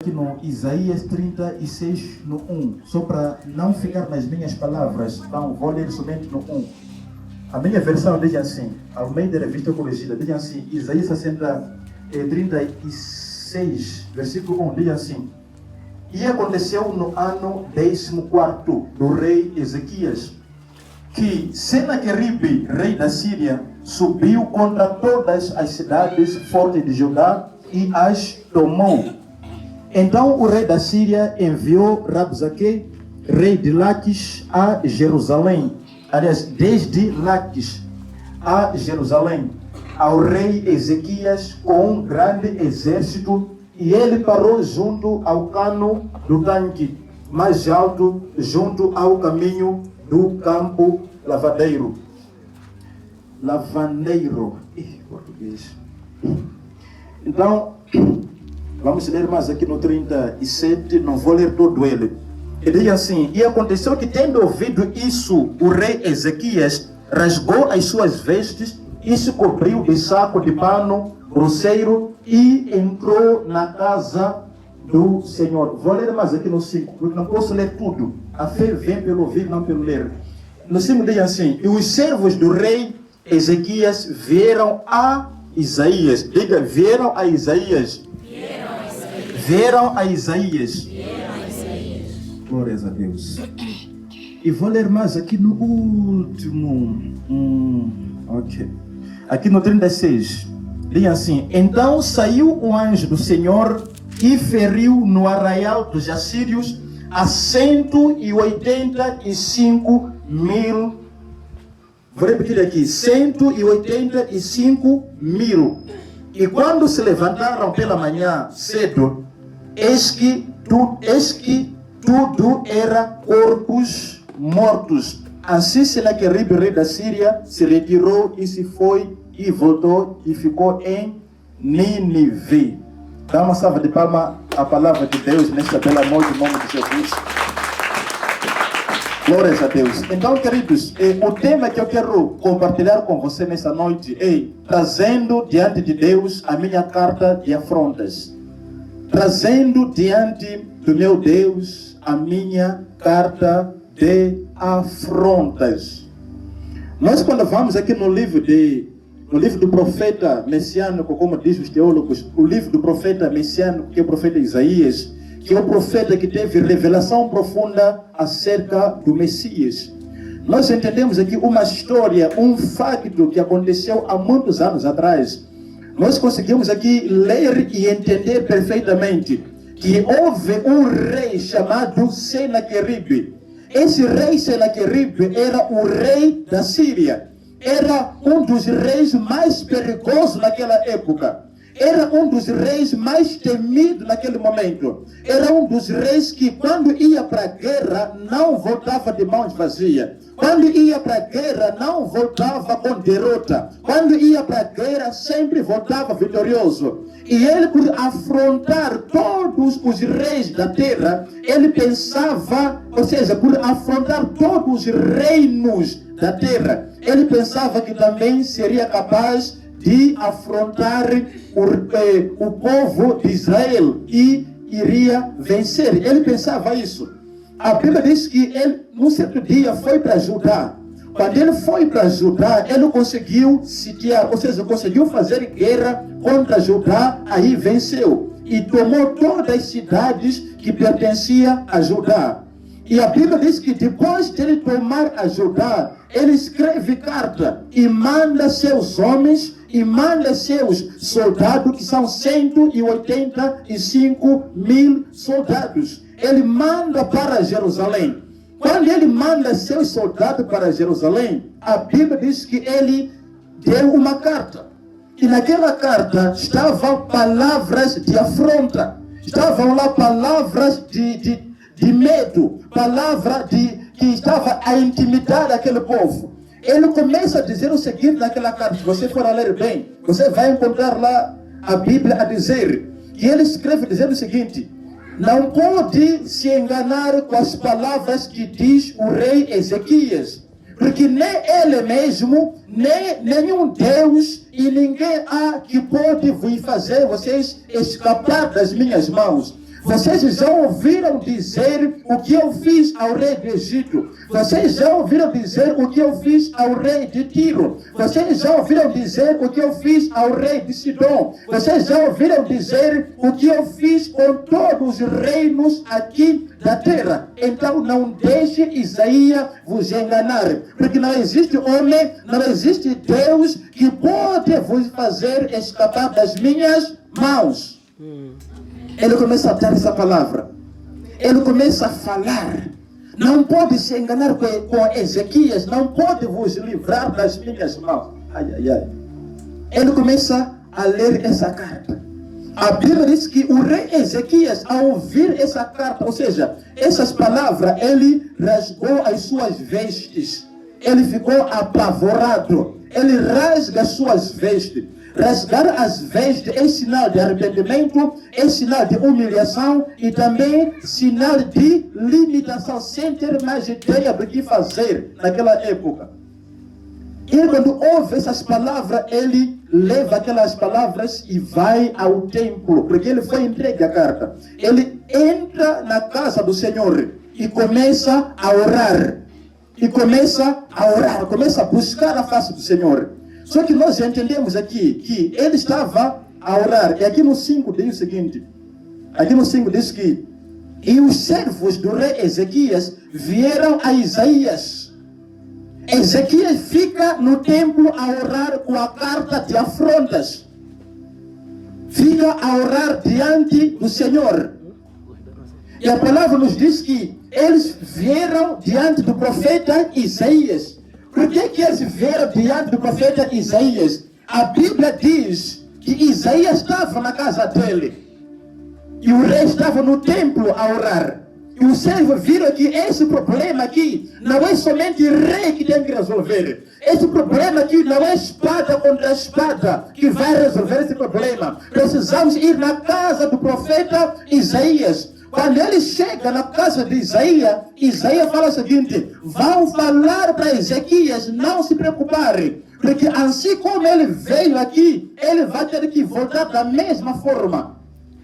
aqui no Isaías 36, no 1. Só para não ficar nas minhas palavras, então vou ler somente no 1. A minha versão diz assim, ao meio da revista corrigida, diz assim, Isaías 36, versículo 1, diz assim: E aconteceu no ano 14º do rei Ezequias, que Senaqueribe, rei da Síria, subiu contra todas as cidades fortes de Judá e as tomou. Então o rei da Síria enviou Rabsaque, rei de Laquis, a Jerusalém. Aliás, desde Laquis a Jerusalém, ao rei Ezequias com um grande exército, e ele parou junto ao cano do tanque mais alto, junto ao caminho do campo lavadeiro. Português. Então, vamos ler mais aqui no 37, não vou ler todo ele. Ele diz assim: E aconteceu que, tendo ouvido isso, o rei Ezequias rasgou as suas vestes e se cobriu de saco de pano grosseiro e entrou na casa do Senhor. Vou ler mais aqui no 5, porque não posso ler tudo. A fé vem pelo ouvir, não pelo ler. No 5 diz assim: E os servos do rei Ezequias vieram a Isaías. Diga, vieram a Isaías. Vieram a Isaías. Glórias a Deus. E vou ler mais aqui no último. Ok. Aqui no 36. Diz assim: Então saiu um anjo do Senhor e feriu no arraial dos assírios a 185 mil. Vou repetir aqui: 185 mil. E quando se levantaram pela manhã cedo, eis que tudo era corpos mortos. Assim Senaqueribe, rei da Síria, se retirou e se foi e voltou e ficou em Nínive. Dá uma salva de palmas à palavra de Deus nesta bela noite, em nome de Jesus. Glórias a Deus. Então, queridos, o tema que eu quero compartilhar com você nesta noite é trazendo diante de Deus a minha carta de afrontas. Trazendo diante do meu Deus a minha carta de afrontas. Nós, quando vamos aqui no livro do profeta messiânico, como dizem os teólogos, o livro do profeta messiânico, que é o profeta Isaías, que é o profeta que teve revelação profunda acerca do Messias. Nós entendemos aqui uma história, um facto que aconteceu há muitos anos atrás. Nós conseguimos aqui ler e entender perfeitamente que houve um rei chamado Senaqueribe. Esse rei Senaqueribe era o rei da Síria. Era um dos reis mais perigosos naquela época. Era um dos reis mais temidos naquele momento. Era um dos reis que, quando ia para a guerra, não voltava de mãos vazias. Quando ia para a guerra, não voltava com derrota. Quando ia para a guerra, sempre voltava vitorioso. E ele, por afrontar todos os reis da terra, ele pensava, ou seja, por afrontar todos os reinos da terra, ele pensava que também seria capaz de afrontar o povo de Israel e iria vencer. Ele pensava isso. A Bíblia diz que ele, num certo dia, foi para Judá. Quando ele foi para Judá, ele conseguiu sitiar, ou seja, conseguiu fazer guerra contra Judá, aí venceu. E tomou todas as cidades que pertenciam a Judá. E a Bíblia diz que depois de ele tomar a Judá, ele escreve carta e manda seus homens e manda seus soldados, que são 185 mil soldados. Ele manda para Jerusalém. Quando ele manda seus soldados para Jerusalém, a Bíblia diz que ele deu uma carta. E naquela carta estavam palavras de afronta. Estavam lá palavras de medo. Palavra que estava a intimidar aquele povo. Ele começa a dizer o seguinte naquela carta. Se você for a ler bem, você vai encontrar lá a Bíblia a dizer. E ele escreve dizendo o seguinte: não pode se enganar com as palavras que diz o rei Ezequias, porque nem ele mesmo, nem nenhum Deus e ninguém há que pode fazer vocês escapar das minhas mãos. Vocês já ouviram dizer o que eu fiz ao rei do Egito. Vocês já ouviram dizer o que eu fiz ao rei de Tiro. Vocês já ouviram dizer o que eu fiz ao rei de Sidom. Vocês já ouviram dizer o que eu fiz com todos os reinos aqui da terra. Então não deixe Isaías vos enganar, porque não existe homem, não existe Deus que pode vos fazer escapar das minhas mãos. Ele começa a dar essa palavra. Ele começa a falar. Não pode se enganar com Ezequias. Não pode vos livrar das minhas mãos. Ai, ai, ai. Ele começa a ler essa carta. A Bíblia diz que o rei Ezequias, ao ouvir essa carta, ou seja, essas palavras, ele rasgou as suas vestes. Ele ficou apavorado. Ele rasga as suas vestes. Rasgar as vestes é sinal de arrependimento, é sinal de humilhação e também sinal de limitação, sem ter mais ideia do que fazer naquela época. E quando ouve essas palavras, ele leva aquelas palavras e vai ao templo, porque ele foi entregue a carta. Ele entra na casa do Senhor e começa a orar. Começa a buscar a face do Senhor. Só que nós entendemos aqui que ele estava a orar. E aqui no 5 diz o seguinte. Aqui no 5 diz que e os servos do rei Ezequias vieram a Isaías. Ezequias fica no templo a orar com a carta de afrontas. Fica a orar diante do Senhor. E a palavra nos diz que eles vieram diante do profeta Isaías. Por que eles vieram diante do profeta Isaías? A Bíblia diz que Isaías estava na casa dele. E o rei estava no templo a orar. E os servos viram que esse problema aqui não é somente o rei que tem que resolver. Esse problema aqui não é espada contra espada que vai resolver esse problema. Precisamos ir na casa do profeta Isaías. Quando ele chega na casa de Isaías, Isaías fala o seguinte: vão falar para Ezequias não se preocuparem, porque assim como ele veio aqui, ele vai ter que voltar da mesma forma.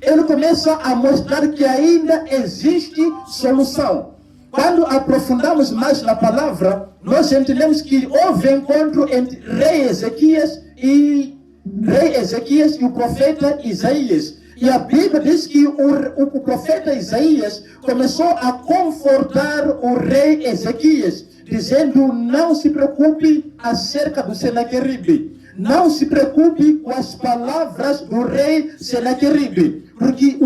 Ele começa a mostrar que ainda existe solução. Quando aprofundamos mais na palavra, nós entendemos que houve encontro entre rei Ezequias e o profeta Isaías. E a Bíblia diz que o profeta Isaías começou a confortar o rei Ezequias, dizendo: não se preocupe acerca do Senaqueribe. Não se preocupe com as palavras do rei Senaqueribe, porque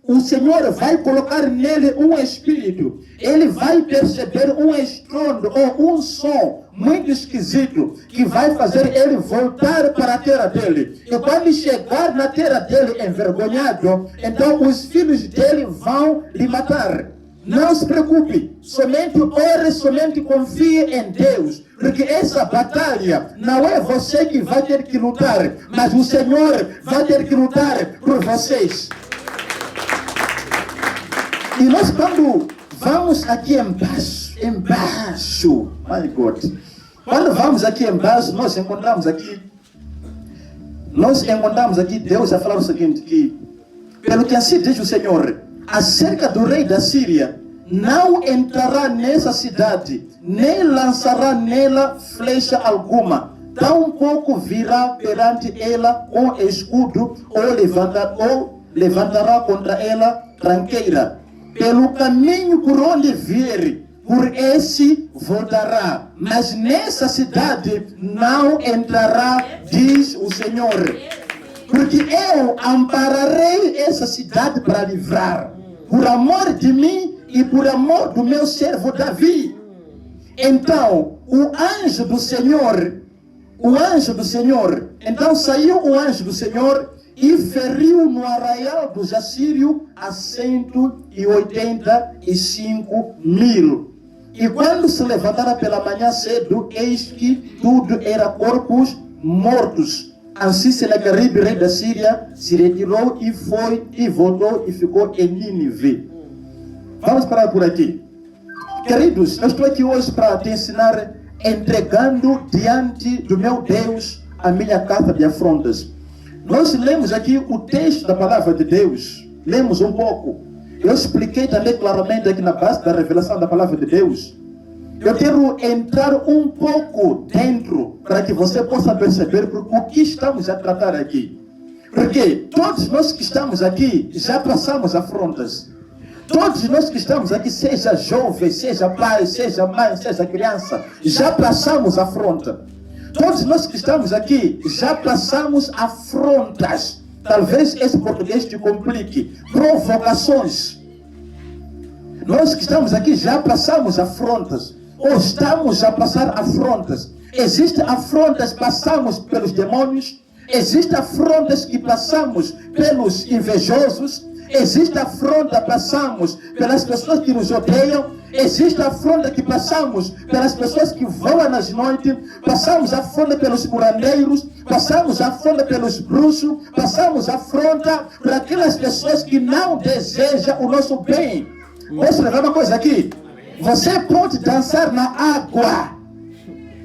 o Senhor vai colocar nele um espírito. Ele vai perceber um estrondo ou um som muito esquisito que vai fazer ele voltar para a terra dele. E quando chegar na terra dele envergonhado, então os filhos dele vão lhe matar. Não se preocupe, somente ore, somente confie em Deus, porque essa batalha não é você que vai ter que lutar, mas o Senhor vai ter que lutar por vocês. E nós quando vamos aqui embaixo, my God, quando vamos aqui embaixo, nós encontramos aqui Deus a falar o seguinte, que pelo que assim diz o Senhor, acerca do rei da Síria, não entrará nessa cidade, nem lançará nela flecha alguma, tampouco virá perante ela com escudo, ou levantará contra ela tranqueira. Pelo caminho por onde vier, por esse voltará, mas nessa cidade não entrará, diz o Senhor. Porque eu ampararei essa cidade para livrar, por amor de mim e por amor do meu servo Davi. Então, o anjo do Senhor, então saiu o anjo do Senhor e feriu no arraial dos assírios a 185.000. E quando se levantara pela manhã cedo, eis que tudo era corpos mortos. Assim Senaqueribe, rei da Síria, se retirou e foi e voltou e ficou em Nínive. Vamos parar por aqui. Queridos, eu estou aqui hoje para te ensinar, entregando diante do meu Deus a minha carta de afrontas. Nós lemos aqui o texto da palavra de Deus, lemos um pouco, Eu expliquei também claramente aqui na base da revelação da palavra de Deus. Eu quero entrar um pouco dentro para que você possa perceber o que estamos a tratar aqui. Porque todos nós que estamos aqui já passamos afrontas. Todos nós que estamos aqui, seja jovem, seja pai, seja mãe, seja criança, já passamos afronta. Todos nós que estamos aqui já passamos afrontas. Talvez esse português te complique. Provocações. Nós que estamos aqui já passamos afrontas. Ou estamos a passar afrontas. Existem afrontas, passamos pelos demônios. Existem afrontas que passamos pelos invejosos. Existe afronta, passamos pelas pessoas que nos odeiam. Existe afronta que passamos pelas pessoas que voam nas noites. Passamos afronta pelos curandeiros. Passamos afronta pelos bruxos. Passamos afronta por aquelas pessoas que não desejam o nosso bem. Posso levar uma coisa aqui? Você pode dançar na água.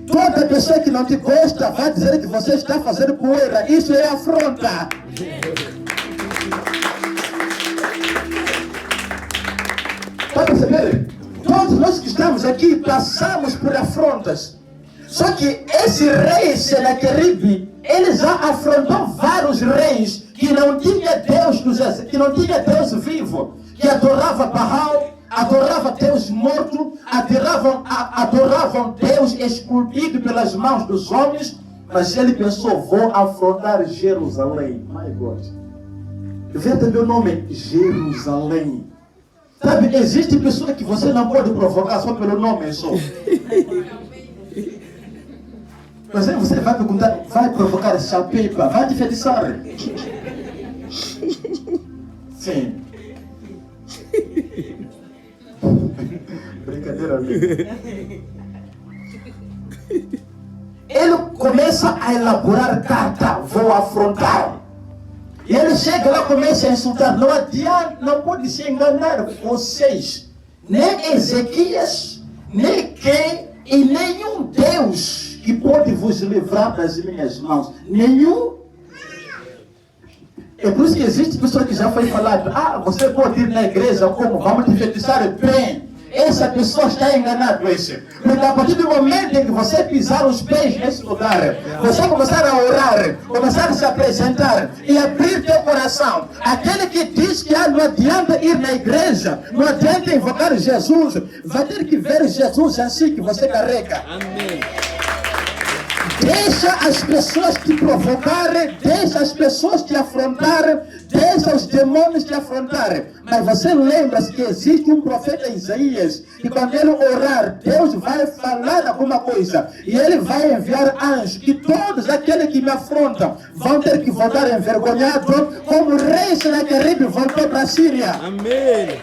Toda pessoa que não te gosta vai dizer que você está fazendo poeira. Isso é afronta. Para perceber? Todos nós que estamos aqui passamos por afrontas. Só que esse rei Senaqueribe, ele já afrontou vários reis que não tinha Deus, que não tinha Deus vivo, que adorava Baal, adorava Deus morto, adoravam Deus esculpido pelas mãos dos homens. Mas ele pensou, vou afrontar Jerusalém. My God. Vê também o nome, Jerusalém. Sabe, existe pessoa que você não pode provocar só pelo nome só. Mas aí você vai perguntar, vai provocar Chapepa, vai te enfeitiçar. Sim. Brincadeira, amigo. Ele começa a elaborar carta, vou afrontar. E ele chega lá e começa a insultar. Não adianta, não pode se enganar vocês. Nem Ezequias, nem quem e nenhum Deus que pode vos livrar das minhas mãos. Nenhum. É por isso que existe pessoa que já foi falado, você pode ir na igreja como? Vamos te enfeitiçar bem. Essa pessoa está enganada, porque a partir do momento em que você pisar os pés nesse lugar, você começar a orar, começar a se apresentar e abrir teu coração, aquele que diz que não adianta ir na igreja, não adianta invocar Jesus, vai ter que ver Jesus assim que você carrega. Amém. Deixa as pessoas te provocarem, deixa as pessoas te afrontarem, deixa os demônios te afrontarem. Mas você lembra-se que existe um profeta Isaías, e quando ele orar, Deus vai falar alguma coisa, e ele vai enviar anjos, e todos aqueles que me afrontam vão ter que voltar envergonhados, como o rei Senaqueribe voltou para a Síria. Amém.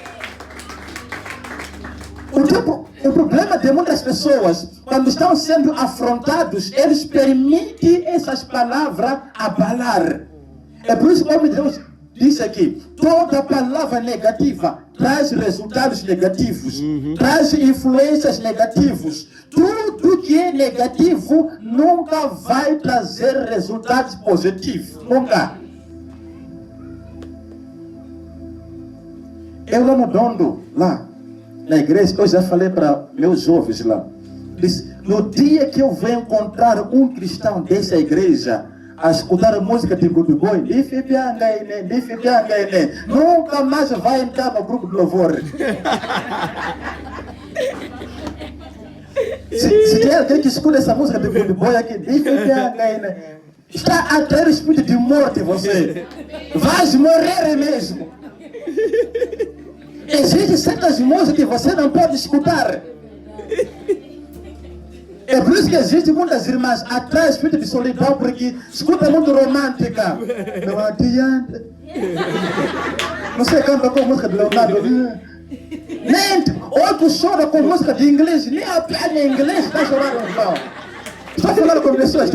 O problema de muitas pessoas, quando estão sendo afrontados, eles permitem essas palavras abalar. É por isso que o homem de Deus disse aqui, toda palavra negativa traz resultados negativos, traz influências negativas. Tudo que é negativo nunca vai trazer resultados positivos. Nunca. Eu lá no Dondo, lá na igreja, eu já falei para meus jovens lá. Disse, no dia que eu vou encontrar um cristão dessa igreja a escutar a música de Good Boy, nunca mais vai entrar no grupo de louvor. Se tem alguém que escuta essa música de Good Boy aqui, está a ter espírito de morte você. Vais morrer mesmo. Existem certas músicas que você não pode escutar. É por isso que existem muitas irmãs atrás espírito de solidão, porque escuta muito romântica. Não adianta. Você canta com música de Leonardo. Nem outro chora com música de inglês. Nem a piada em inglês está chorando, irmão. Está falando com pessoas.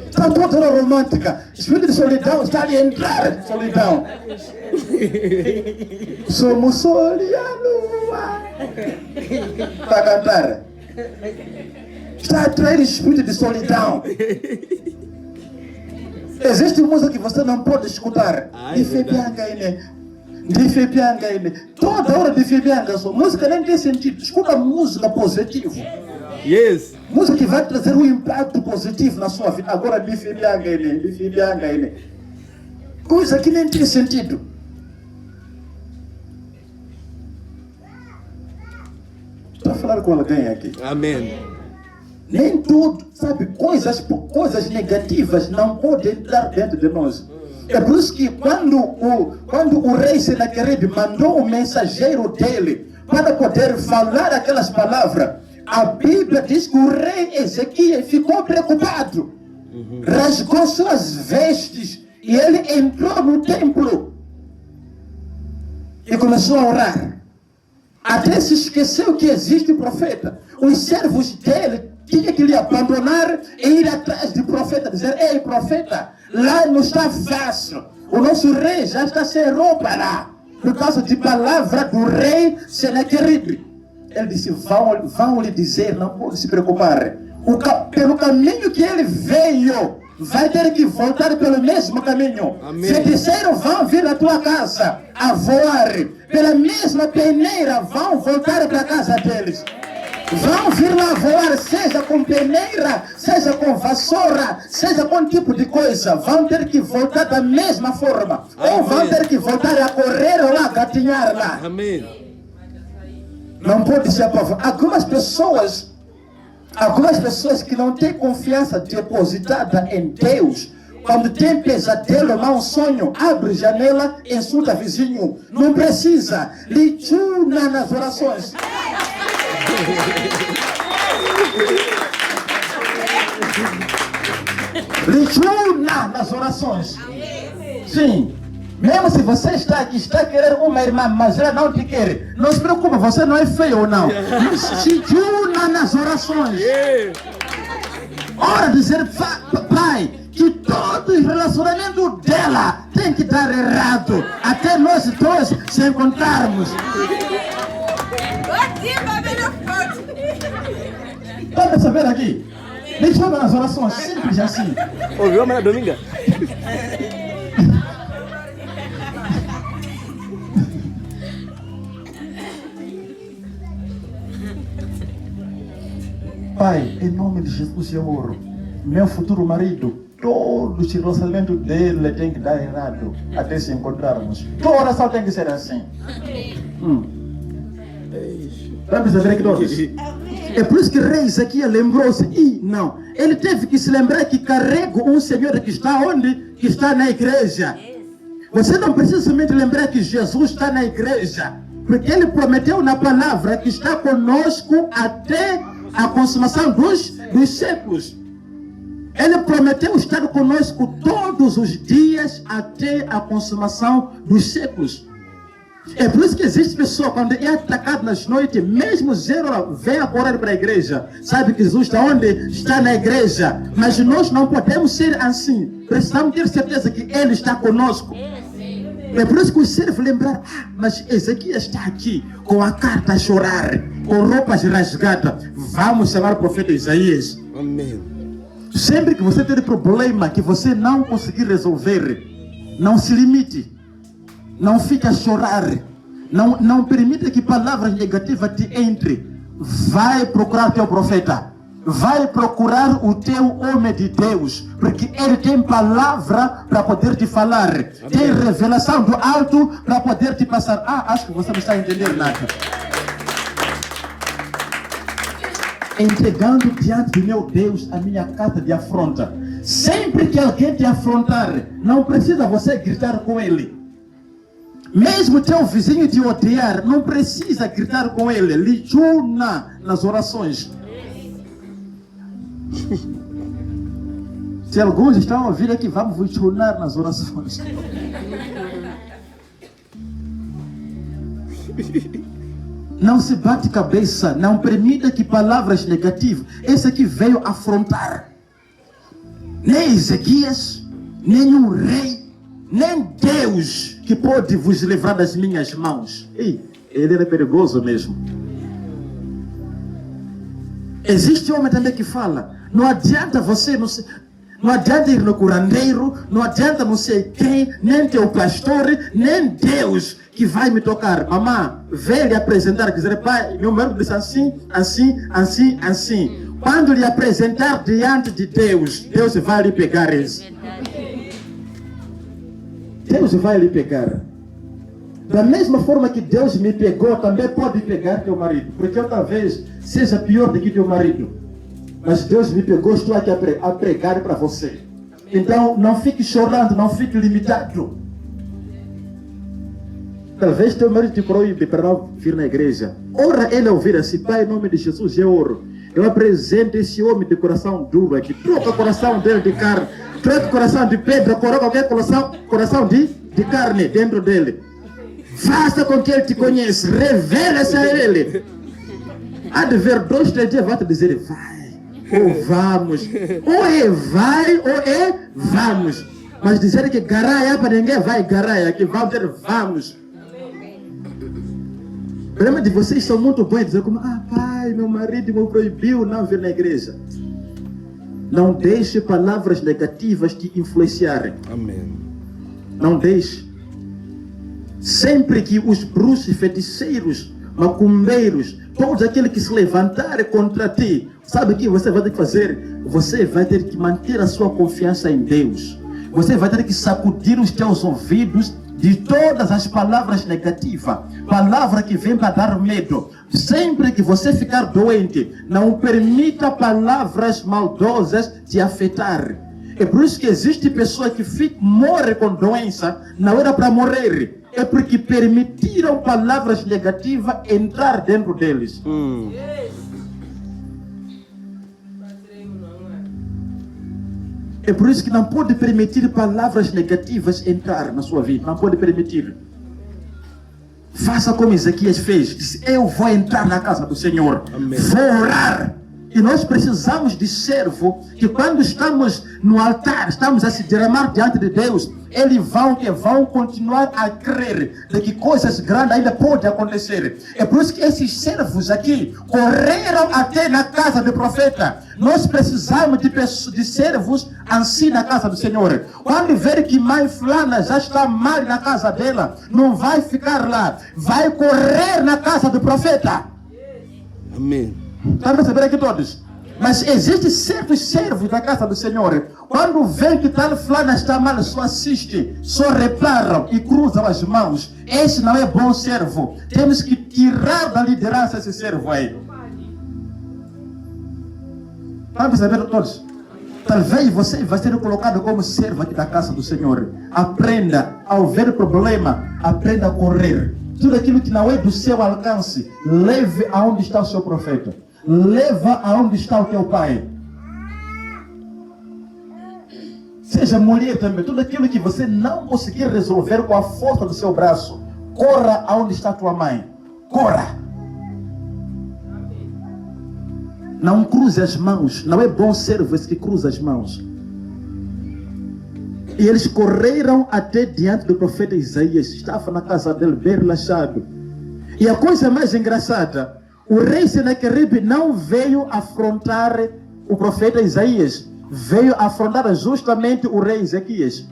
Está toda romântica. Espírito de solidão está a entrar. Solidão. Somos sol e a lua. Para cantar. Está a atrair espírito de solidão. Existe música que você não pode escutar. Toda hora de Fibianga, só música nem tem sentido. Escuta música positiva. Yes. Música que vai trazer um impacto positivo na sua vida. Agora de Fibianga. Coisa que nem tem sentido. Estou a falar com alguém aqui. Amém. Nem tudo, sabe, coisas negativas não podem entrar dentro de nós. É por isso que quando o rei Senaqueribe mandou o mensageiro dele para poder falar aquelas palavras, a Bíblia diz que o rei Ezequias ficou preocupado, rasgou suas vestes e ele entrou no templo e começou a orar. Até se esqueceu que existe um profeta. Os servos dele tinham que lhe abandonar e ir atrás do profeta, dizer: ei, profeta, lá não está fácil. O nosso rei já está sem roupa lá, por causa de palavra do rei Senaqueribe. Ele disse: vão lhe dizer, não pode se preocupar. Pelo caminho que ele veio, vai ter que voltar pelo mesmo caminho. Feiticeiros vão vir à tua casa a voar pela mesma peneira, vão voltar para a casa deles. Vão vir lá voar, seja com peneira, seja com vassoura, seja com tipo de coisa. Vão ter que voltar da mesma forma. Ou vão ter que voltar a correr ou a gatinhar lá. Amém. Não pode se apavorar. Algumas pessoas que não têm confiança depositada em Deus, quando tem pesadelo, mau sonho, abre janela, insulta vizinho. Não precisa. Lichuna nas orações. Lichuna nas orações. Sim. Mesmo se você está aqui, está querendo uma irmã, mas ela não te quer, não se preocupe, você não é feio ou não. Lichuna nas orações. Ora dizer: pai, que todo o relacionamento dela tem que dar errado, até nós dois se encontrarmos. Está percebendo aqui? Lichuna nas orações, simples assim. Ouviu a Maria Dominga? Pai, em nome de Jesus eu oro. Meu futuro marido, todo o relacionamento dele tem que dar errado até se encontrarmos. Toda oração tem que ser assim. Vamos ver que todos. É por isso que o rei Ezequias lembrou-se. Não, ele teve que se lembrar que carrega um Senhor que está onde? Que está na igreja. Você não precisa somente lembrar que Jesus está na igreja, porque ele prometeu na palavra que está conosco até a consumação dos séculos. Ele prometeu estar conosco todos os dias até a consumação dos séculos. É por isso que existe pessoa, quando é atacado nas noites, mesmo 0 horas, vem a correr para a igreja. Sabe que Jesus está onde? Está na igreja. Mas nós não podemos ser assim. Precisamos ter certeza que Ele está conosco. É por isso que os servos lembraram: mas Ezequias está aqui com a carta a chorar, com roupas rasgadas. Vamos chamar o profeta Isaías. Amém. Sempre que você ter problema que você não conseguir resolver, não se limite. Não fique a chorar. Não permita que palavras negativas te entrem. Vai procurar teu profeta. Vai procurar o teu homem de Deus, porque ele tem palavra para poder te falar. Tem revelação do alto para poder te passar. Acho que você não está entendendo nada. Entregando diante de meu Deus a minha carta de afronta. Sempre que alguém te afrontar, não precisa você gritar com ele. Mesmo teu vizinho te odiar, não precisa gritar com ele. Lichuna nas orações. Se alguns estão a ouvir aqui, vamos lichunar nas orações. Não se bate cabeça, não permita que palavras negativas. Esse aqui veio afrontar. Nem Ezequias, nenhum rei, nem Deus que pode vos livrar das minhas mãos. Ele era perigoso mesmo. Existe homem também que fala: não adianta você, Não adianta ir no curandeiro, não adianta não sei quem, nem teu pastor, nem Deus que vai me tocar. Mamãe, vem lhe apresentar, dizer, pai, meu marido disse assim, assim, assim, assim. Quando lhe apresentar diante de Deus, Deus vai lhe pegar isso. Deus vai lhe pegar. Da mesma forma que Deus me pegou, também pode pegar teu marido. Porque eu talvez seja pior do que teu marido. Mas Deus me pegou, estou aqui a pregar para você. Então, não fique chorando, não fique limitado. Talvez teu marido te proíbe para não vir na igreja. Ora ele ouvir assim, Pai, em nome de Jesus, eu oro. Eu apresento esse homem de coração duro aqui. Troca o coração dele de carne. Troca o coração de pedra, coloca qualquer coração de carne dentro dele. Faça com que ele te conheça. Revela-se a ele. Há de ver 2, 3 dias, vai te dizer, vai. Ou vamos. Ou é vai, ou é vamos. Mas dizer que garaia para ninguém vai garaia. Que vai dizer vamos. O problema de vocês são muito bons. Dizer como, pai, meu marido me proibiu não vir na igreja. Não deixe palavras negativas te influenciarem. Amém. Não deixe. Sempre que os bruxos, feiticeiros, macumbeiros, todos aqueles que se levantarem contra ti, sabe o que você vai ter que fazer? Você vai ter que manter a sua confiança em Deus. Você vai ter que sacudir os teus ouvidos de todas as palavras negativas, palavra que vem para dar medo. Sempre que você ficar doente, não permita palavras maldosas te afetar. É por isso que existe pessoa que morre com doença, não era para morrer. É porque permitiram palavras negativas entrar dentro deles. É por isso que não pode permitir palavras negativas entrar na sua vida. Não pode permitir. Faça como Ezequias fez. Disse, eu vou entrar na casa do Senhor. Amém. Vou orar. E nós precisamos de servo que quando estamos no altar, estamos a se derramar diante de Deus, eles vão continuar a crer de que coisas grandes ainda podem acontecer. É por isso que esses servos aqui correram até na casa do profeta. Nós precisamos de servos assim na casa do Senhor. Quando ver que mãe fulana já está mal na casa dela, não vai ficar lá, vai correr na casa do profeta. Amém. Está a perceber aqui todos? Mas existem certos servos da casa do Senhor. Quando vê que tal fulana está mal, só assiste, só reparam e cruzam as mãos. Esse não é bom servo. Temos que tirar da liderança esse servo aí. Está a perceber todos? Talvez você vai ser colocado como servo aqui da casa do Senhor. Aprenda, ao ver problema, aprenda a correr. Tudo aquilo que não é do seu alcance, leve aonde está o seu profeta. Leva aonde está o teu pai. Seja mulher também. Tudo aquilo que você não conseguir resolver com a força do seu braço, corra aonde está tua mãe. Corra. Não cruze as mãos. Não é bom servo esse que cruza as mãos. E eles correram até diante do profeta Isaías. Estava na casa dele bem relaxado. E a coisa mais engraçada, o rei Senaqueribe não veio afrontar o profeta Isaías. Veio afrontar justamente o rei Ezequias.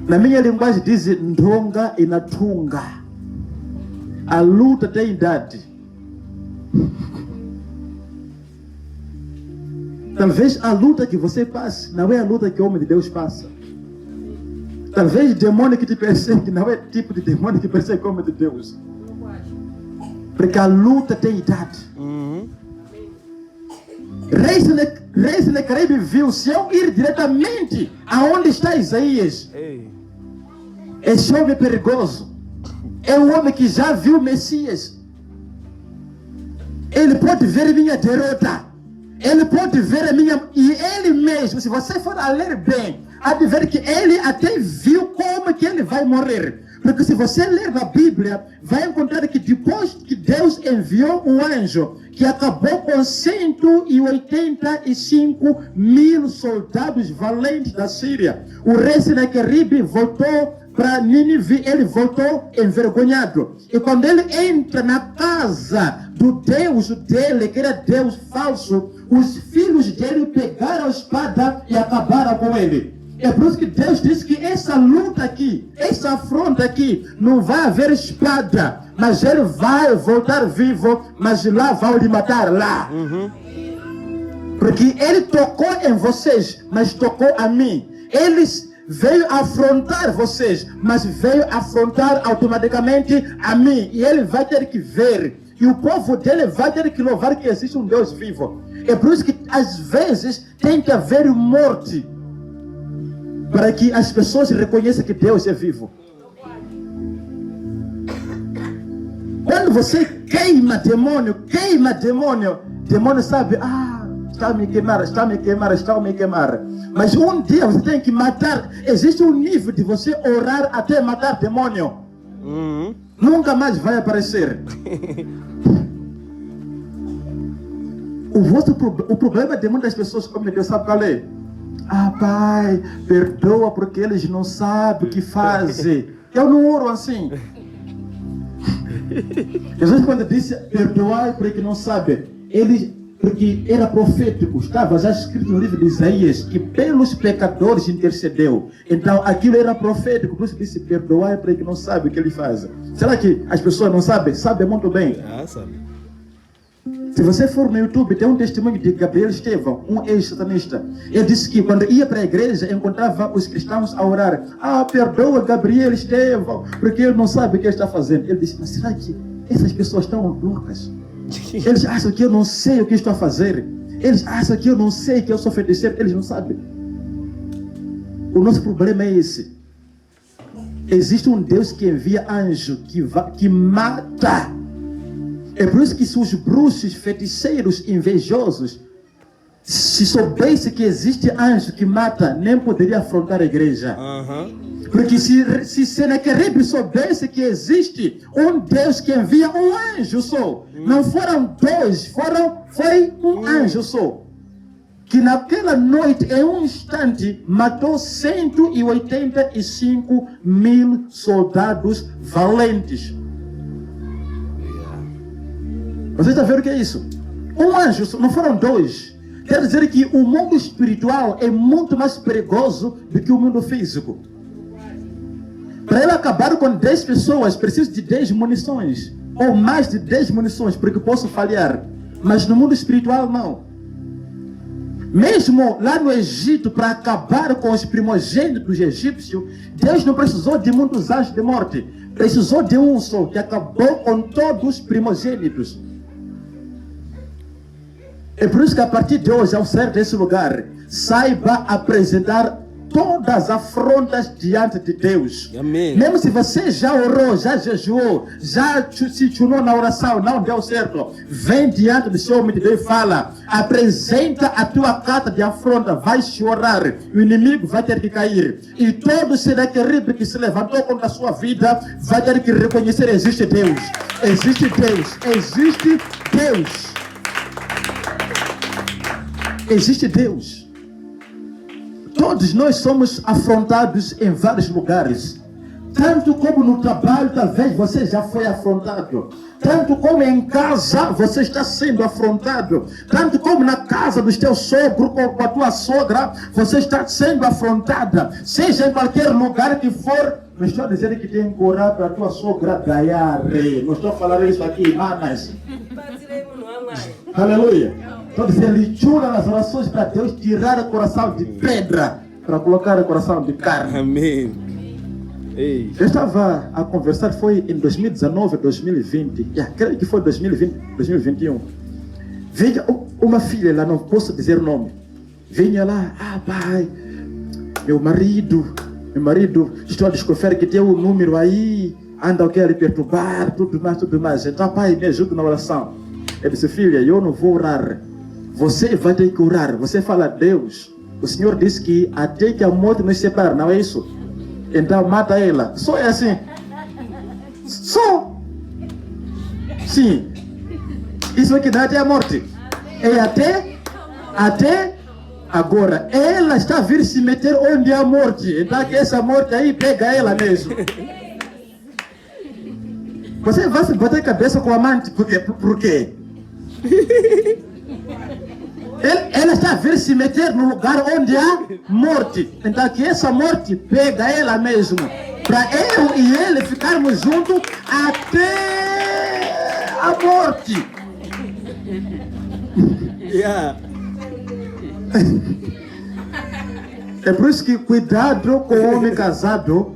Na minha linguagem diz ndonga e natunga. A luta tem idade. Talvez a luta que você passe não é a luta que o homem de Deus passa. Talvez o demônio que te persegue não é o tipo de demônio que persegue o homem de Deus. Porque a luta tem idade. Rei Senaqueribe viu, se eu ir diretamente aonde está Isaías, esse homem é perigoso. É um homem que já viu o Messias. Ele pode ver minha derrota. Ele pode ver a minha... E ele mesmo, se você for a ler bem, há de ver que ele até viu como que ele vai morrer. Porque se você ler na Bíblia, vai encontrar que depois que Deus enviou um anjo que acabou com 185 mil soldados valentes da Síria, o rei Senaqueribe voltou para Nínive, ele voltou envergonhado. E quando ele entra na casa do Deus dele, que era Deus falso, os filhos dele pegaram a espada e acabaram com ele. É por isso que Deus disse que essa luta aqui, essa afronta aqui, não vai haver espada, mas ele vai voltar vivo, mas lá vão lhe matar lá. Porque ele tocou em vocês, mas tocou a mim. Ele veio afrontar vocês, mas veio afrontar automaticamente a mim. E ele vai ter que ver. E o povo dele vai ter que louvar que existe um Deus vivo. É por isso que às vezes tem que haver morte, para que as pessoas reconheçam que Deus é vivo. Quando você queima demônio, demônio sabe, está a me queimar, está a me queimar, está a me queimar. Mas um dia você tem que matar. Existe um nível de você orar até matar demônio. Nunca mais vai aparecer. O problema de muitas pessoas, como Deus sabe qual é? Pai, perdoa porque eles não sabem o que fazem. Eu não oro assim. Jesus, quando disse perdoai porque não sabe, porque era profético, estava já escrito no livro de Isaías que pelos pecadores intercedeu. Então aquilo era profético, por isso disse perdoai porque não sabe o que ele faz. Será que as pessoas não sabem? Sabem muito bem. Sabe. Se você for no YouTube, tem um testemunho de Gabriel Estevão, um ex-satanista. Ele disse que quando ia para a igreja, encontrava os cristãos a orar. Perdoa Gabriel Estevão, porque ele não sabe o que ele está fazendo. Ele disse, mas será que essas pessoas estão loucas? Eles acham que eu não sei o que estou a fazer. Eles acham que eu não sei que eu sou feiticeiro. Eles não sabem. O nosso problema é esse. Existe um Deus que envia anjo, que mata. É por isso que se os bruxos, feiticeiros, invejosos, se soubesse que existe anjo que mata, nem poderia afrontar a igreja. Porque se Senequeribe soubesse que existe um Deus que envia um anjo só, não foram dois, foi um anjo só, que naquela noite, em um instante, matou 185 mil soldados valentes. Você está vendo o que é isso? Um anjo, não foram dois. Quer dizer que o mundo espiritual é muito mais perigoso do que o mundo físico. Para ele acabar com 10 pessoas, precisa de 10 munições. Ou mais de 10 munições, porque posso falhar. Mas no mundo espiritual, não. Mesmo lá no Egito, para acabar com os primogênitos egípcios, Deus não precisou de muitos anjos de morte. Precisou de um só, que acabou com todos os primogênitos. É por isso que a partir de hoje, ao sair desse lugar, saiba apresentar todas as afrontas diante de Deus. Amém. Mesmo se você já orou, já jejuou, já se chunou na oração, não deu certo, vem diante do Senhor de Deus e fala, apresenta a tua carta de afronta, vai chorar, o inimigo vai ter que cair. E todo Senequeribe que se levantou contra a sua vida, vai ter que reconhecer, existe Deus, existe Deus, existe Deus. Existe Deus. Todos nós somos afrontados em vários lugares. Tanto como no trabalho, talvez você já foi afrontado. Tanto como em casa, você está sendo afrontado. Tanto como na casa do teu sogro, com a tua sogra, você está sendo afrontada. Seja em qualquer lugar que for. Não estou dizendo que tem que orar para a tua sogra ganhar. Não estou falando isso aqui, manas. Aleluia. Estou dizendo, lichura nas orações para Deus tirar o coração de pedra para colocar o coração de carne. Amém. Ei. Eu estava a conversar, foi em 2019, 2020, creio que foi 2020, 2021. Veio uma filha lá, não posso dizer o nome. Vinha lá, pai, meu marido, estou a desconfiar que tem um número aí, anda o que lhe perturbar, tudo mais. Então, pai, me ajuda na oração. Eu disse, filha, eu não vou orar. Você vai ter que orar. Você fala, Deus, o Senhor disse que até que a morte nos separe, não é isso? Então mata ela. Só é assim. Só. Sim. Isso aqui não é até a morte. É até agora. Ela está a vir se meter onde é a morte. Então que essa morte aí pega ela mesmo. Você vai se bater a cabeça com o amante. Por quê? Ela está a vir se meter no lugar onde há morte. Então que essa morte pega ela mesmo. Para eu e ele ficarmos juntos até a morte. Yeah. É por isso que cuidado com o homem casado.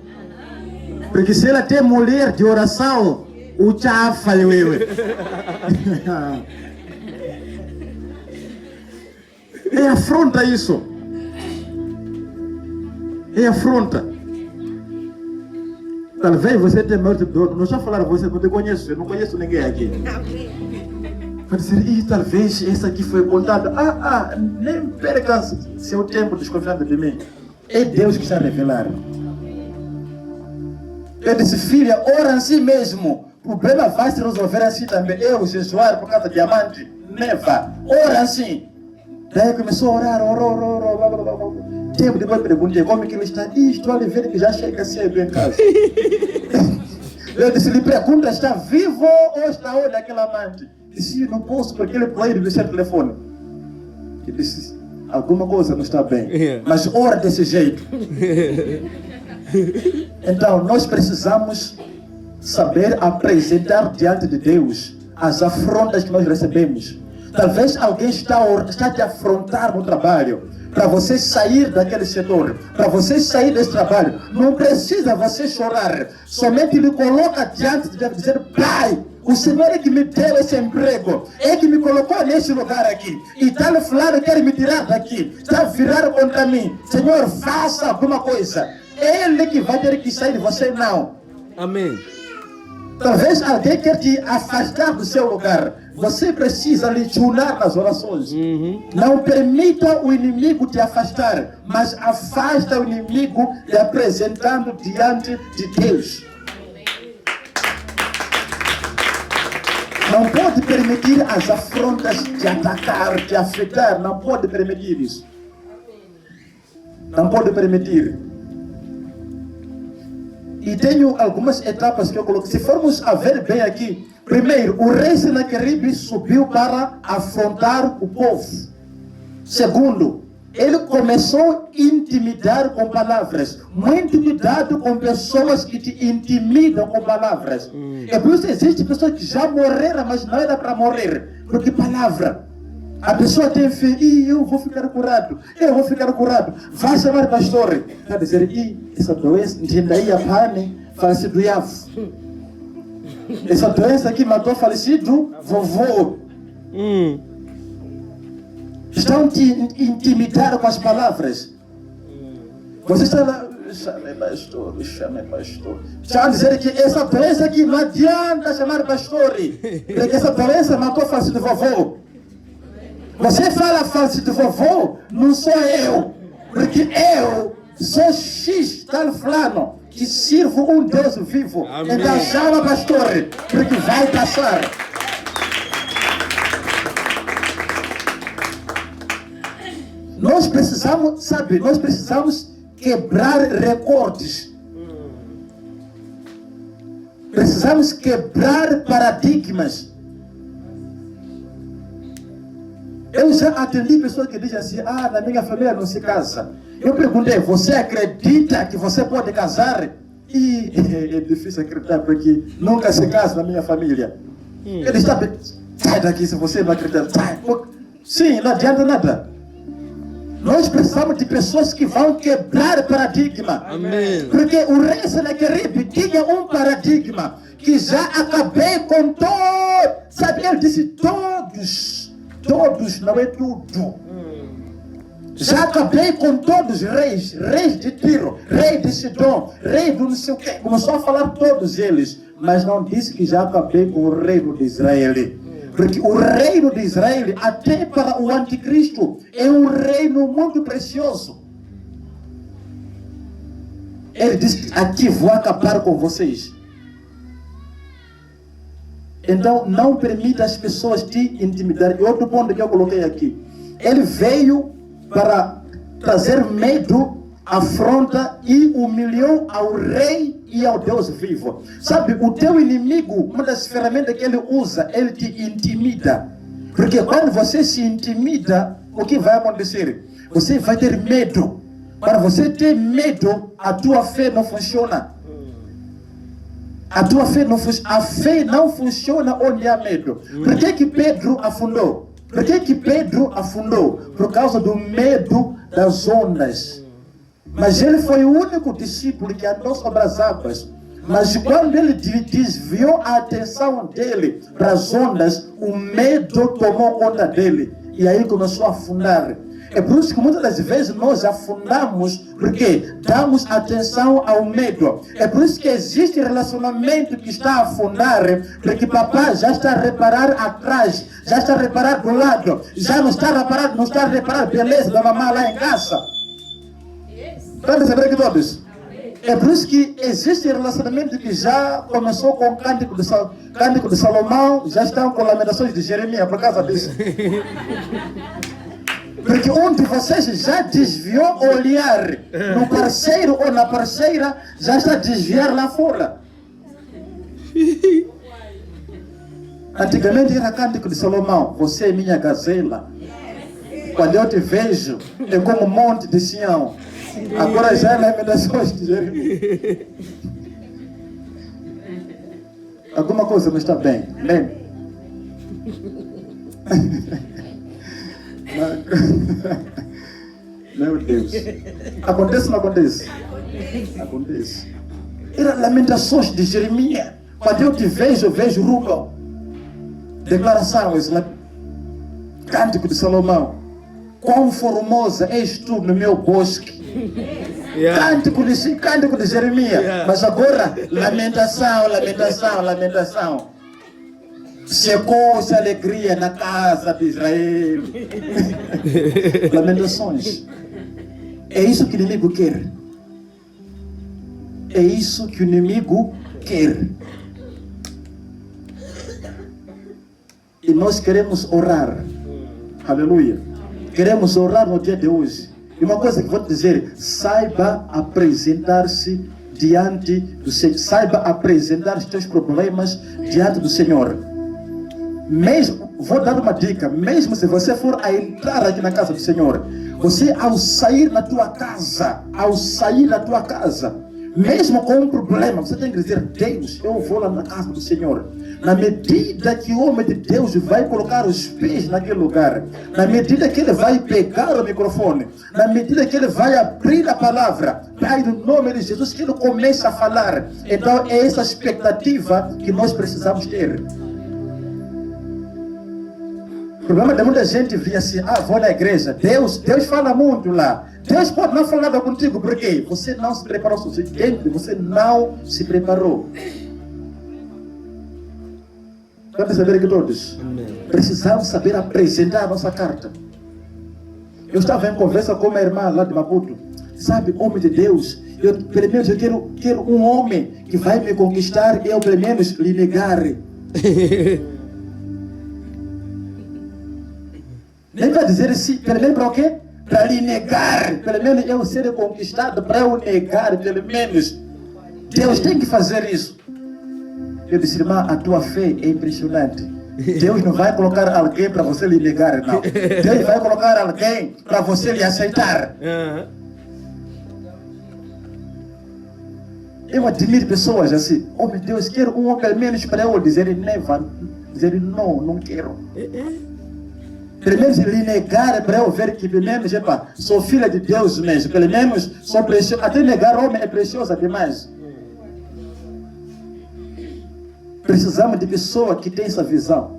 Porque se ela tem mulher de oração, o chafa wewe. É afronta isso. É afronta. Talvez você tenha medo de dor. Não já falaram você, não te conheço. Eu não conheço ninguém aqui. Vai dizer, talvez essa aqui foi contada. Nem perca seu tempo desconfiando de mim. É Deus que está a revelar. Eu disse, filha, ora assim mesmo. O problema vai se resolver assim também. Eu, Jesuar, por causa de diamante, neva. Ora assim. Daí começou a orar, orou. Tempo depois perguntei como que ele está. Estou a ver que já chega cedo em casa. Eu disse, lhe pergunta, está vivo ou está onde aquele amante? Disse, não posso porque ele pode mexer no telefone. Ele disse, alguma coisa não está bem. Mas ora desse jeito. Então, nós precisamos saber apresentar diante de Deus as afrontas que nós recebemos. Talvez alguém está te afrontar no trabalho. Para você sair daquele setor, para você sair desse trabalho, não precisa você chorar. Somente lhe coloca diante de Deus e dizer, Pai, o Senhor é que me deu esse emprego, é que me colocou nesse lugar aqui. E tal fulano quer me tirar daqui, está virado contra mim. Senhor, faça alguma coisa. Ele que vai ter que sair, você não. Amém. Talvez alguém quer te afastar do seu lugar. Você precisa lhe tunar nas orações. Não permita o inimigo te afastar, mas afasta o inimigo te apresentando diante de Deus. Não pode permitir as afrontas te atacar, te afetar. Não pode permitir isso. Não pode permitir. E tenho algumas etapas que eu coloquei. Se formos a ver bem aqui, primeiro, o rei Senaqueribe subiu para afrontar o povo. Segundo, ele começou a intimidar com palavras. Muito cuidado com pessoas que te intimidam com palavras. É por isso que existem pessoas que já morreram, mas não era para morrer. Porque palavra. A pessoa tem fé, eu vou ficar curado, vai chamar o pastor, vai dizer, essa doença, aí a pane, falecido Iav. Essa doença aqui matou falecido vovô. Estão te intimidando com as palavras. Você está lá, chame pastor. Estão a dizer que essa doença aqui não adianta chamar pastor, porque essa doença matou falecido vovô. Você fala falso vovô, não sou eu, porque eu sou X tal fulano, que sirvo um Deus vivo. Amém. Então chama pastor, porque vai passar. Nós precisamos quebrar recordes. Precisamos quebrar paradigmas. Eu já atendi pessoas que dizem assim, na minha família não se casa. Eu perguntei, você acredita que você pode casar? E é difícil acreditar, porque nunca se casa na minha família. Ele está, sai daqui se você não acredita. Sai. Sim, não adianta nada. Nós precisamos de pessoas que vão quebrar paradigma. Amém. Porque o rei Senaqueribe tinha um paradigma que já acabei com todos. Sabe, ele disse todos, não é tudo. Já acabei com todos os reis de Tiro, rei de Sidom, rei do não sei o que. Começou a falar todos eles, mas não disse que já acabei com o reino de Israel. Porque o reino de Israel, até para o anticristo, é um reino muito precioso. Ele disse, aqui vou acabar com vocês. Então, não permita as pessoas te intimidar. E outro ponto que eu coloquei aqui. Ele veio para trazer medo, afronta e humilhou ao rei e ao Deus vivo. Sabe, o teu inimigo, uma das ferramentas que ele usa, ele te intimida. Porque quando você se intimida, o que vai acontecer? Você vai ter medo. Para você ter medo, a tua fé não funciona. A tua fé não funciona. A fé não funciona onde há medo. Por que Pedro afundou? Por que Pedro afundou? Por causa do medo das ondas. Mas ele foi o único discípulo que andou sobre as águas. Mas quando ele desviou a atenção dele para as ondas, o medo tomou conta dele. E aí começou a afundar. É por isso que muitas das vezes nós afundamos, porque damos atenção ao medo. É por isso que existe relacionamento que está a afundar, porque papai já está a reparar atrás, já está a reparar do lado, já não está a reparar a beleza da mamãe lá em casa. Está a perceber que todos? É por isso que existe relacionamento que já começou com o Cântico de Salomão, já estão com Lamentações de Jeremias, por causa disso. Porque um de vocês já desviou o olhar no parceiro ou na parceira, já está a desviar lá fora. Antigamente era Cântico de Salomão, você é minha gazela. Quando eu te vejo, é como um monte de Sião. Agora já é Lamentações de Jeremias. Alguma coisa não está bem, lembra? Meu Deus. Acontece ou não acontece? Acontece. Era Lamentações de Jeremias. Quando eu te vejo, eu vejo Rubão. Declaração, Cântico de Salomão. Quão formosa és tu no meu bosque. Cântico de Jeremias. Mas agora, lamentação. Secou-se a alegria na casa de Israel. Lamentações. É isso que o inimigo quer. É isso que o inimigo quer. E nós queremos orar. Aleluia. Queremos orar no dia de hoje. E uma coisa que vou te dizer: saiba apresentar-se diante do Senhor. Saiba apresentar os teus problemas diante do Senhor. Mesmo, vou dar uma dica: mesmo se você for a entrar aqui na casa do Senhor, você ao sair da tua casa, mesmo com um problema, você tem que dizer: Deus, eu vou lá na casa do Senhor. Na medida que o homem de Deus vai colocar os pés naquele lugar, na medida que ele vai pegar o microfone, na medida que ele vai abrir a palavra, Pai, no nome de Jesus, que ele comece a falar. Então é essa expectativa que nós precisamos ter. O problema de muita gente via assim: vou na igreja, Deus fala muito lá. Deus pode não falar nada contigo, por quê? Você não se preparou o suficiente, você não se preparou. Vamos saber aqui todos. Precisamos saber apresentar a nossa carta. Eu estava em conversa com uma irmã lá de Maputo. Sabe, homem de Deus, pelo menos eu quero um homem que vai me conquistar e eu pelo menos lhe negar. Nem para dizer assim, pelo menos para o quê? Para lhe negar. Pelo menos eu ser conquistado, para eu negar, pelo menos. Deus tem que fazer isso. Eu disse: irmã, a tua fé é impressionante. Deus não vai colocar alguém para você lhe negar, não. Deus vai colocar alguém para você lhe aceitar. Eu admiro pessoas assim: oh meu Deus, quero um homem pelo menos para eu dizer não quero. Pelo menos lhe negar para eu ver que pelo menos, sou filha de Deus mesmo. Pelo menos sou preciosa. Até negar homem é preciosa demais. Precisamos de pessoas que têm essa visão.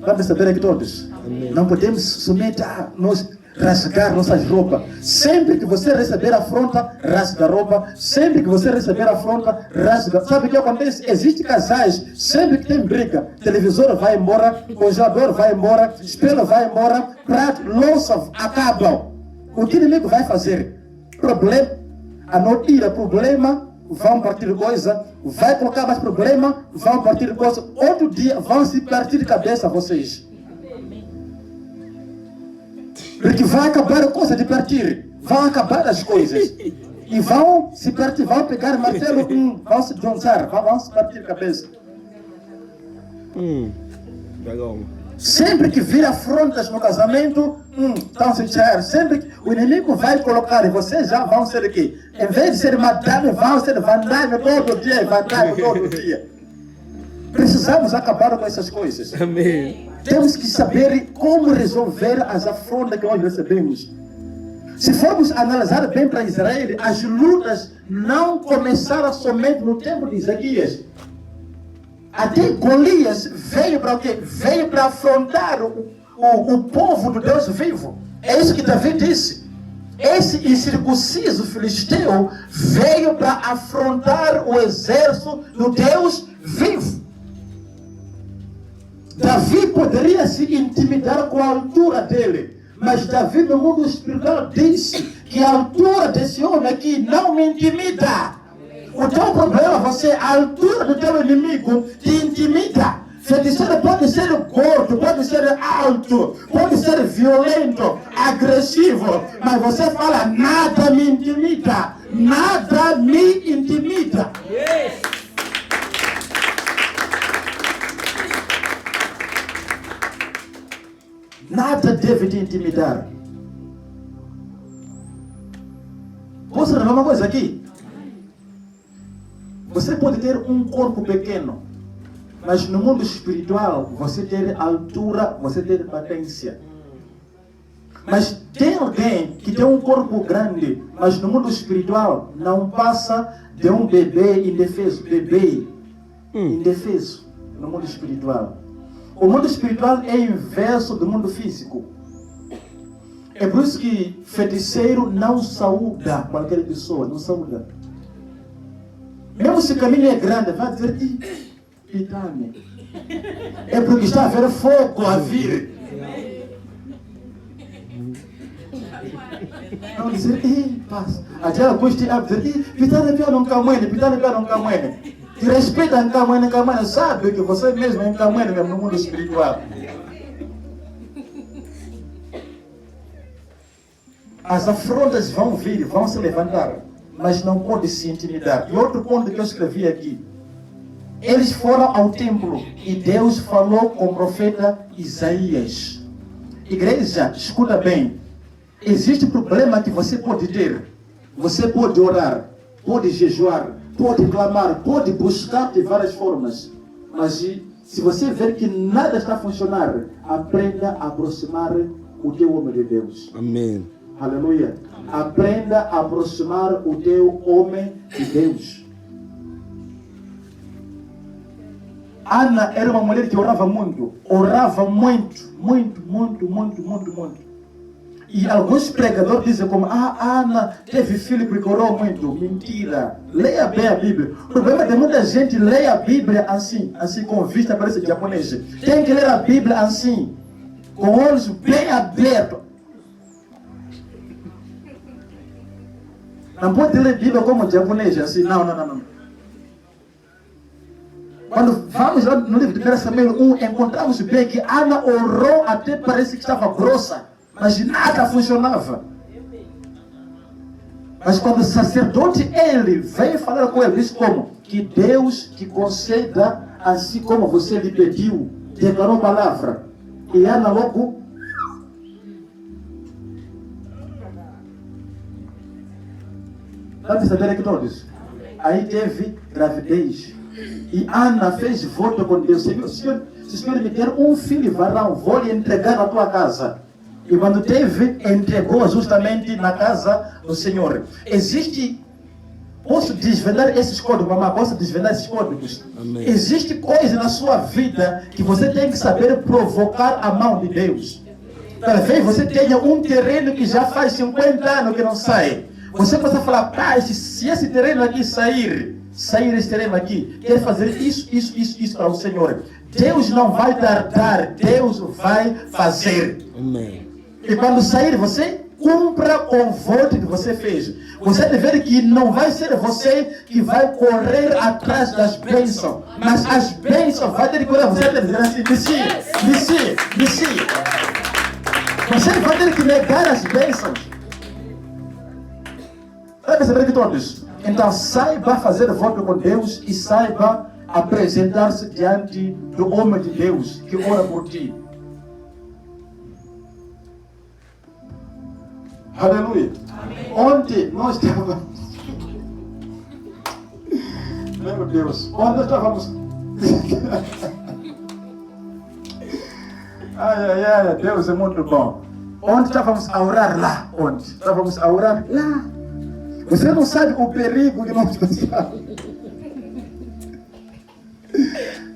Vamos saber aqui todos. Amém. Não podemos somente nós rasgar nossas roupas. Sempre que você receber afronta, rasga a roupa. Sempre que você receber afronta, rasga. Sabe o que acontece? Existem casais, sempre que tem briga, televisor vai embora, congelador vai embora, espelho vai embora, prato, louça acabam. O que o inimigo vai fazer? Problema, a não tira problema, vão partir coisa, vai colocar mais problema, vão partir coisa. Outro dia vão se partir de cabeça vocês. Porque vai acabar a coisa de partir, vão acabar as coisas. E vão se partir, vão pegar martelo, vão se dançar, vão se partir de cabeça. Legal. Sempre que vir afrontas no casamento, estão se chatear. Sempre que o inimigo vai colocar, e vocês já vão ser aqui. Em vez de ser madame, vão ser vandame todo dia, vandame todo dia. Precisamos acabar com essas coisas. Amém. Temos que saber como resolver as afrontas que nós recebemos. Se formos analisar bem para Israel, as lutas não começaram somente no tempo de Isaías. Até Golias veio para o quê? Veio para afrontar o povo do Deus vivo. É isso que Davi disse. Esse incircunciso filisteu veio para afrontar o exército do Deus vivo. Davi poderia se intimidar com a altura dele, mas Davi no mundo espiritual disse que a altura desse homem aqui não me intimida. O teu problema, a altura do teu inimigo te intimida. Feiticeiro pode ser gordo, pode ser alto, pode ser violento, agressivo, mas você fala, nada me intimida, nada me intimida. Nada deve te intimidar. Posso levar uma coisa aqui? Você pode ter um corpo pequeno, mas no mundo espiritual você tem altura, você tem potência. Mas tem alguém que tem um corpo grande, mas no mundo espiritual não passa de um bebê indefeso. Bebê indefeso no mundo espiritual. O mundo espiritual é inverso do mundo físico. É por isso que feiticeiro não saúda qualquer pessoa, não saúda. Mesmo se o caminho é grande, vai dizer, pitame. É porque está a ver fogo a vir. Não dizer, passa. Até a custa a dizer, pitame pia não camuene, pitame pia não camuene. Te respeita em camuene, sabe que você mesmo é em camuene no mundo espiritual. As afrontas vão vir, vão se levantar, mas não pode se intimidar. E outro ponto que eu escrevi aqui. Eles foram ao templo e Deus falou com o profeta Isaías. Igreja, escuta bem. Existe problema que você pode ter. Você pode orar, pode jejuar, pode clamar, pode buscar de várias formas. Mas se você ver que nada está a funcionar, aprenda a aproximar o teu homem de Deus. Amém. Aleluia. Aprenda a aproximar o teu homem de Deus. Ana era uma mulher que orava muito. Orava muito. E alguns pregadores dizem como, Ana teve filho porque orou muito. Mentira. Leia bem a Bíblia. O problema é que muita gente lê a Bíblia assim com vista para esse japonês. Tem que ler a Bíblia assim, com olhos bem abertos. Não pode ler a Bíblia como japonês, assim, não. Quando vamos lá no livro de 1 Samuel 1, encontramos bem que Ana orou até parece que estava grossa, mas nada funcionava. Mas quando o sacerdote, ele veio falar com ele, disse como? Que Deus te conceda assim como você lhe pediu, declarou palavra. E Ana logo... Pode saber aqui todos? Aí teve gravidez. E Ana fez voto com Deus. Se o Senhor me der um filho varão, vou lhe entregar na tua casa. E quando teve, entregou justamente na casa do Senhor. Posso desvendar esses códigos, mamãe? Posso desvendar esses códigos? Amém. Existe coisa na sua vida que você tem que saber provocar a mão de Deus. Talvez você tenha um terreno que já faz 50 anos que não sai. Você pode falar, pai, se esse terreno aqui sair esse terreno aqui, quer fazer isso para o Senhor. Deus não vai tardar, Deus vai fazer. Amém. E quando sair, você cumpra o voto que você fez. Você deve ver que não vai ser você que vai correr atrás das bênçãos, mas as bênçãos vai ter que correr. Você deve dizer assim, Messi. Você vai ter que negar as bênçãos. Vai perceber que todos. Então saiba fazer voto com Deus e saiba apresentar-se diante do homem de Deus que ora por ti. Aleluia. Ontem nós estávamos... Meu Deus, onde nós estávamos... Ai, Deus é muito bom. Onde estávamos a orar lá? Onde? Estávamos a orar lá. Você não sabe o perigo que nós passamos.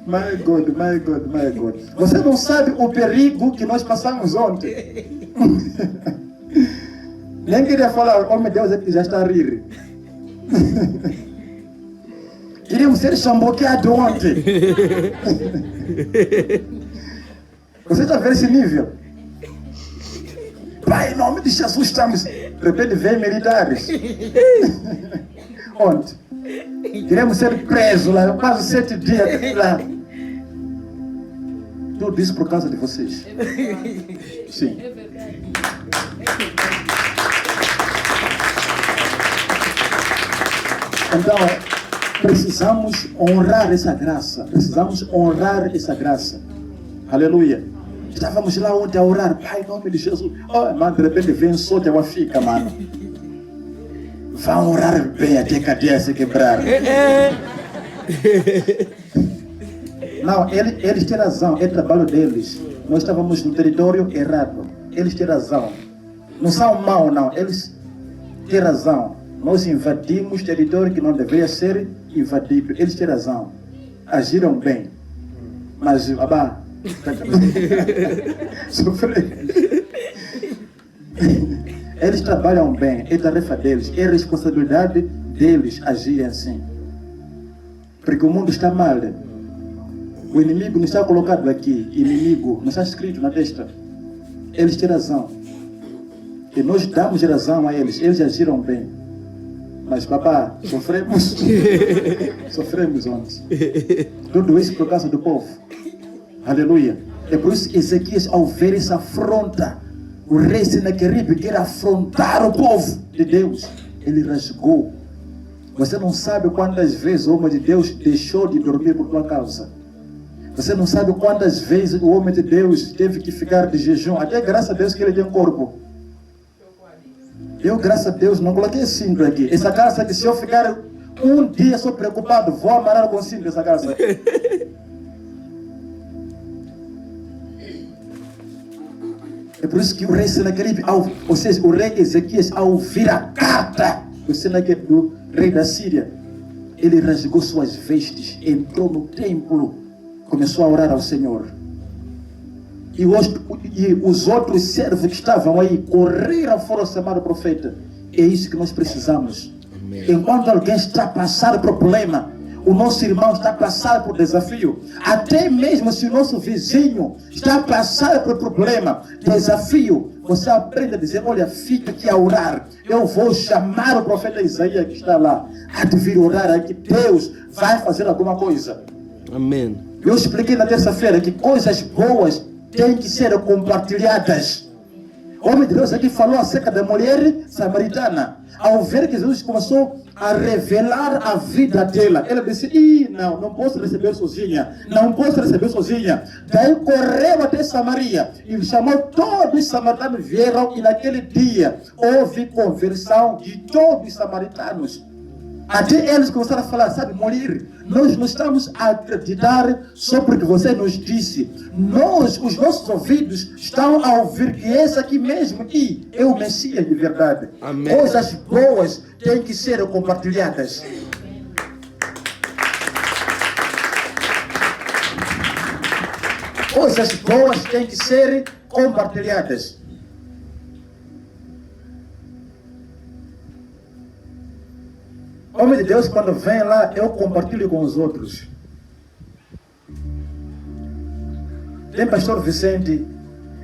My God. Você não sabe o perigo que nós passamos ontem. Nem queria falar, oh meu Deus, ele já está a rir. Queríamos ser chamboqueados ontem. Você está vendo esse nível? Pai, em nome de Jesus estamos... De repente vem militares. Ontem. Queremos ser presos lá, quase 7 dias lá. Tudo isso por causa de vocês. Sim. Então, precisamos honrar essa graça. Aleluia. Estávamos lá ontem a orar. Pai, em nome de Jesus. Oh, mano, de repente vem só de uma fica, mano. Vão orar bem até a cadeia se quebrar. Não, eles têm razão. É trabalho deles. Nós estávamos no território errado. Eles têm razão. Não são maus, não. Eles têm razão. Nós invadimos território que não deveria ser invadido. Eles têm razão. Agiram bem. Mas, abá, sofremos. Eles trabalham bem. É tarefa deles. É responsabilidade deles agirem assim. Porque o mundo está mal. O inimigo não está colocado aqui. Inimigo não está escrito na testa. Eles têm razão. E nós damos razão a eles. Eles agiram bem. Mas, papá, sofremos. Sofremos ontem. Tudo isso por causa do povo. Aleluia. É por isso que Ezequias, ao ver essa afronta, o rei Senaqueribe quer afrontar o povo de Deus. Ele rasgou. Você não sabe quantas vezes o homem de Deus deixou de dormir por tua causa. Você não sabe quantas vezes o homem de Deus teve que ficar de jejum. Até graças a Deus que ele tem um corpo. Eu, graças a Deus, não coloquei cinto aqui. Essa calça aqui, se eu ficar um dia só preocupado, vou amarrar com cinto essa calça. É por isso que o rei Senaqueribe, ou seja, o rei Ezequias, ao ouvir a carta do rei da Síria, ele rasgou suas vestes, entrou no templo, começou a orar ao Senhor. E os outros servos que estavam aí correram fora chamar o profeta. É isso que nós precisamos. Amém. Enquanto alguém está passando por problema, o nosso irmão está passando por desafio, até mesmo se o nosso vizinho está passando por problema, desafio, você aprende a dizer, olha, fica aqui a orar. Eu vou chamar o profeta Isaías que está lá, a de vir orar aqui. Deus vai fazer alguma coisa. Amém. Eu expliquei na terça-feira que coisas boas têm que ser compartilhadas. O homem de Deus aqui falou acerca da mulher samaritana. Ao ver que Jesus começou a revelar a vida dela, ela disse, não posso receber sozinha. Não posso receber sozinha. Daí correu até Samaria e chamou todos os samaritanos, vieram, e naquele dia houve conversão de todos os samaritanos. Até eles começaram a falar, sabe, mulher, nós não estamos a acreditar só porque você nos disse. Os nossos ouvidos estão a ouvir que esse aqui mesmo é o Messias de verdade. Amém. Coisas boas têm que ser compartilhadas. Coisas boas têm que ser compartilhadas. Homem de Deus, quando vem lá, eu compartilho com os outros. Tem pastor Vicente,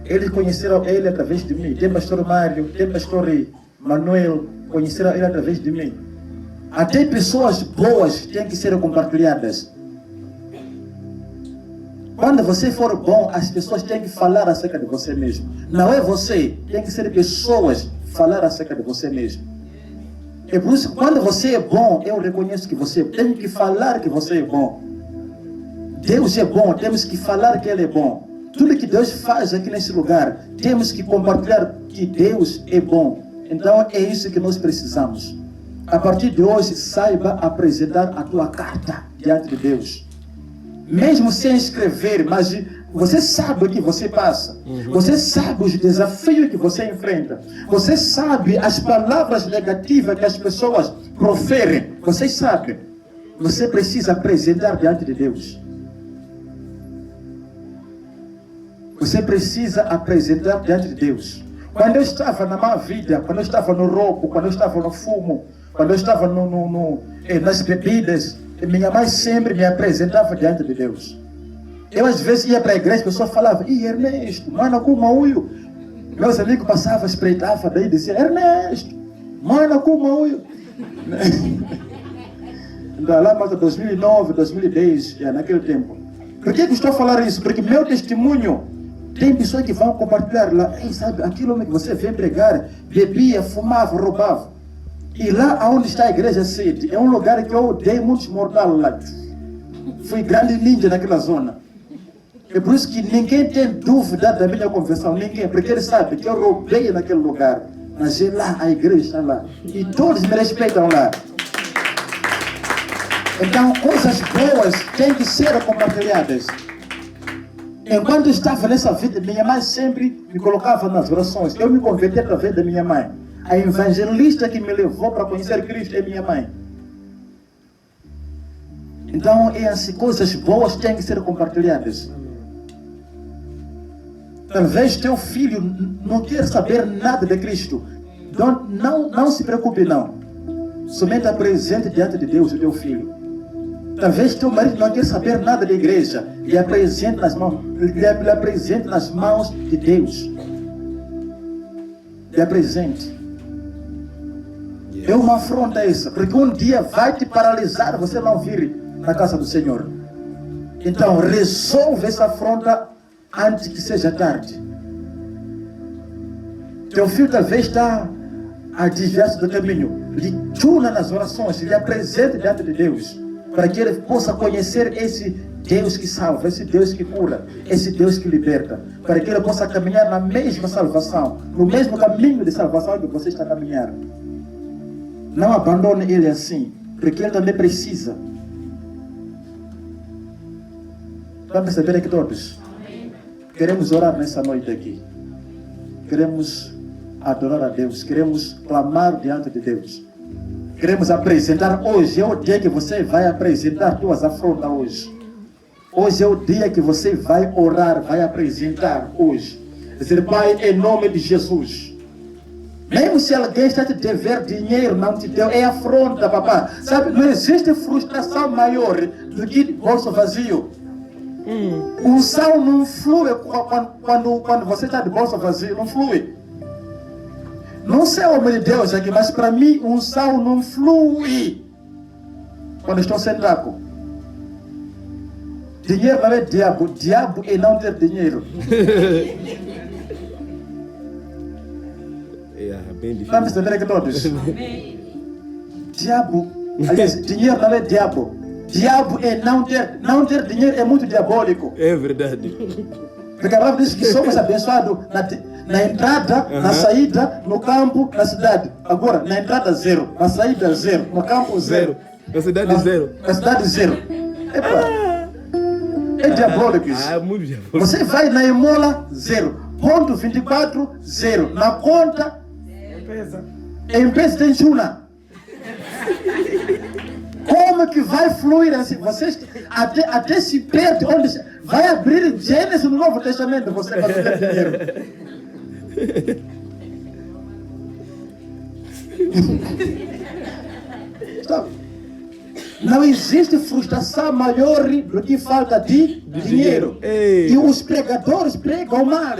eles conheceram ele através de mim. Tem pastor Mário, tem pastor Manuel, conheceram ele através de mim. Até pessoas boas têm que ser compartilhadas. Quando você for bom, as pessoas têm que falar acerca de você mesmo. Não é você, tem que ser pessoas falar acerca de você mesmo. É por isso que quando você é bom, eu reconheço que você tem que falar que você é bom. Deus é bom, temos que falar que Ele é bom. Tudo que Deus faz aqui nesse lugar, temos que compartilhar que Deus é bom. Então é isso que nós precisamos. A partir de hoje, saiba apresentar a tua carta diante de Deus. Mesmo sem escrever, mas você sabe o que você passa. Você sabe os desafios que você enfrenta. Você sabe as palavras negativas que as pessoas proferem. Você sabe. Você precisa apresentar diante de Deus. Você precisa apresentar diante de Deus. Quando eu estava na má vida, quando eu estava no roubo, quando eu estava no fumo, quando eu estava nas bebidas, minha mãe sempre me apresentava diante de Deus. Eu às vezes ia para a igreja, a pessoa falava, Ernesto, mano, como uio. Meus amigos passavam, espreitavam, daí diziam, Ernesto, mano, como uio. Lá mais de 2009, 2010, naquele tempo. Por que estou a falar isso? Porque meu testemunho, tem pessoas que vão compartilhar lá, sabe, aquilo que você vem pregar, bebia, fumava, roubava. E lá onde está a igreja sede, é um lugar que eu dei muitos mortais lá. Fui grande ninja naquela zona. É por isso que ninguém tem dúvida da minha conversão, ninguém, porque ele sabe que eu roubei naquele lugar. Mas é lá, a igreja está lá. E todos me respeitam lá. Então, coisas boas têm que ser compartilhadas. Enquanto eu estava nessa vida, minha mãe sempre me colocava nas orações. Eu me converti através da minha mãe. A evangelista que me levou para conhecer Cristo é minha mãe. Então, essas coisas boas têm que ser compartilhadas. Talvez teu filho não queira saber nada de Cristo. Não se preocupe, não. Somente apresente diante de Deus o teu filho. Talvez teu marido não queira saber nada da igreja. Lhe apresente nas mãos de Deus. Lhe apresente. É uma afronta essa, porque um dia vai te paralisar, você não vir na casa do Senhor. Então, resolve essa afronta antes que seja tarde. Teu filho talvez está a desviar-se do caminho. Lhe tuna nas orações, lhe apresente diante de Deus, para que ele possa conhecer esse Deus que salva, esse Deus que cura, esse Deus que liberta, para que ele possa caminhar na mesma salvação, no mesmo caminho de salvação que você está a caminhar. Não abandone ele assim, porque ele também precisa. Vamos perceber aqui todos? Queremos orar nessa noite aqui. Queremos adorar a Deus. Queremos clamar diante de Deus. Queremos apresentar hoje. É o dia que você vai apresentar tuas afrontas hoje. Hoje é o dia que você vai orar, vai apresentar hoje. Dizer, Pai, em nome de Jesus. Mesmo se alguém está te dever dinheiro, não te deu, é afronta, papá. Sabe, não existe frustração maior do que bolso vazio. Unção não flui quando você está de bolso vazio, não flui. Não sei o homem de Deus aqui, mas para mim unção não flui quando estou sentado. Dinheiro não é diabo, diabo é não ter dinheiro. Bem difícil. Vamos entender aqui todos. Diabo, aliás, dinheiro não é diabo. Diabo é não ter dinheiro é muito diabólico. É verdade. Porque a palavra diz que somos abençoados na entrada, na saída, no campo, na cidade. Agora, na entrada zero, na saída zero, no campo zero. Na cidade zero. Na cidade zero. É diabólico isso. Muito diabólico. Você vai na emola, zero. Ponto 24, zero. Na conta, empresa tem chuna. Como que vai fluir assim? Vocês até se perde onde vai abrir Gênesis no Novo Testamento, você vai ter dinheiro. Então, não existe frustração maior do que falta de dinheiro. E os pregadores pregam mal.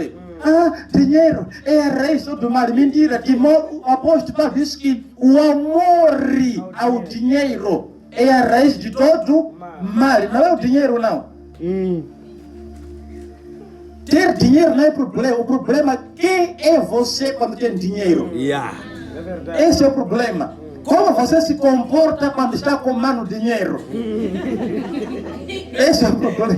Dinheiro é a raiz do mal. Mentira. O apóstolo Paulo diz que o amor ao dinheiro é a raiz de todo mal. Não é o dinheiro, não. Ter dinheiro não é problema. O problema é quem é você quando tem dinheiro. Esse é o problema. Como você se comporta quando está comendo dinheiro? Esse é o problema.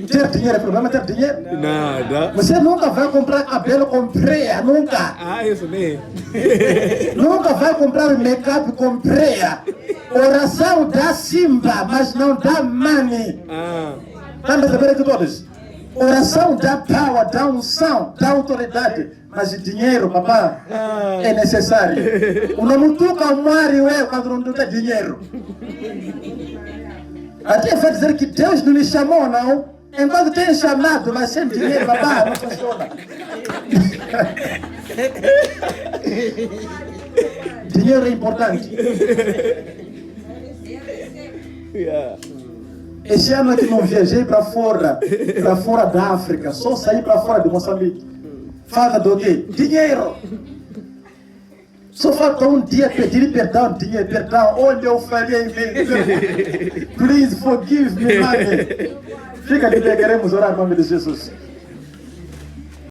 Ter dinheiro é problema, ter dinheiro? Nada. Você nunca vai comprar cabelo com preia, nunca. Ah, isso nem. Nunca vai comprar make-up com preia. Oração dá simba, mas não dá money. Ah, Está me sabendo aqui todos? Oração dá power, dá unção, dá autoridade. Mas o dinheiro, papá, é necessário. O não toca o Mário é quando não tem dinheiro. Até vai dizer que Deus não lhe chamou, não. Enquanto tem chamado, mas sem dinheiro, papá, não funciona. Dinheiro é importante. yeah. Esse ano que não viajei para fora da África, só saí para fora de Moçambique. Falta do quê? Dinheiro. Só falta um dia pedir perdão, dinheiro, perdão. Onde eu falhei mesmo? Please forgive me, mãe. Fica ali, queremos orar em nome de Jesus.